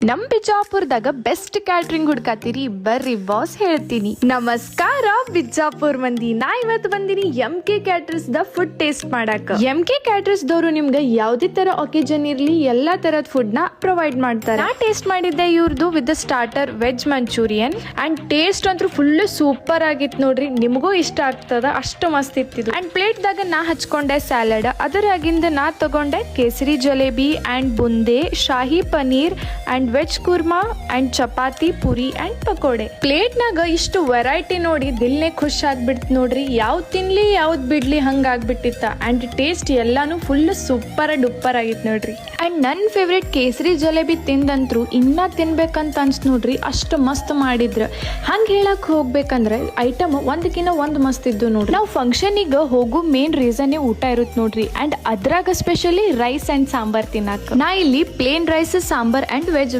ನಮ್ ಬಿಜಾಪುರದಾಗ best catering ಹುಡ್ಕಾತೀರಿ ಬರ್ರಿ boss ಹೇಳ್ತೀನಿ. ನಮಸ್ಕಾರ ಬಿಜಾಪುರ್ ಮಂದಿ, ನಾ ಇವತ್ತು ಬಂದಿನಿ MK ಕ್ಯಾಟರ್ಸ್ ದ ಫುಡ್ ಟೇಸ್ಟ್ ಮಾಡಾಕ. MK ಕ್ಯಾಟರ್ಸ್ ದವರು ನಿಮ್ಗೆ ಯಾವ್ದೇ ತರ ಒಕೇಜನ್ ಇರ್ಲಿ ಎಲ್ಲಾ ತರದ್ ಫುಡ್ ನ ಪ್ರೊವೈಡ್ ಮಾಡ್ತಾರೆ. ನಾ ಟೇಸ್ಟ್ ಮಾಡಿದ್ದೆ ಇವ್ರದ್ದು with starter veg manchurian and taste ಅಂತೂ ಫುಲ್ ಸೂಪರ್ ಆಗಿತ್ತು ನೋಡ್ರಿ. ನಿಮಗೂ ಇಷ್ಟ ಆಗ್ತದ, ಅಷ್ಟು ಮಸ್ತ್ ಇತ್ತಿದ್ದು. ಅಂಡ್ ಪ್ಲೇಟ್ ದಾಗ ನಾ ಹಚ್ಕೊಂಡೆ ಸ್ಯಾಲಡ್, ಅದರಾಗಿಂದ ನಾ ತಗೊಂಡೆ kesari jalebi and boondi, shahi paneer and veg kurma and chapati, puri and pakode. Plate ನಾಗ ಇಷ್ಟು ವೆರೈಟಿ ನೋಡಿ ದಿಲ್ನೆ ಖುಷ್ ಆಗ್ಬಿಡ್ತು ನೋಡ್ರಿ. ಯಾವ್ದು ತಿನ್ಲಿ ಯಾವ್ದು ಬಿಡ್ಲಿ ಹಂಗ ಆಗ್ಬಿಟ್ಟಿತ್ತ. ಅಂಡ್ ಟೇಸ್ಟ್ ಎಲ್ಲಾನು ಫುಲ್ ಸೂಪರ್ ಡೂಪರ್ ಆಗಿತ್ತು ನೋಡ್ರಿ. ಅಂಡ್ ನನ್ ಫೇವ್ರೇಟ್ ಕೇಸರಿ ಜಲೇಬಿ ತಿಂದಂತ್ರು ಇನ್ನ ತಿನ್ಬೇಕಂತ ಅನ್ಸ್ ನೋಡ್ರಿ, ಅಷ್ಟು ಮಸ್ತ್ ಮಾಡಿದ್ರ. ಹಂಗ ಹೇಳಕ್ ಹೋಗ್ಬೇಕಂದ್ರೆ ಐಟಮ್ ಒಂದಕ್ಕಿಂತ ಒಂದ್ ಮಸ್ತ್ ಇದ್ದು ನೋಡ್ರಿ. ನಾವು ಫಂಕ್ಷನಿಗೆ ಹೋಗೋ ಮೇನ್ ರೀಸನ್ ಊಟ ಇರುತ್ತೆ ನೋಡ್ರಿ. ಅಂಡ್ ಅದ್ರಾಗ ಸ್ಪೆಷಲಿ ರೈಸ್ ಅಂಡ್ ಸಾಂಬಾರ್ ತಿನ್ನಾಕ. ನಾ ಇಲ್ಲಿ plain rice, sambar and veg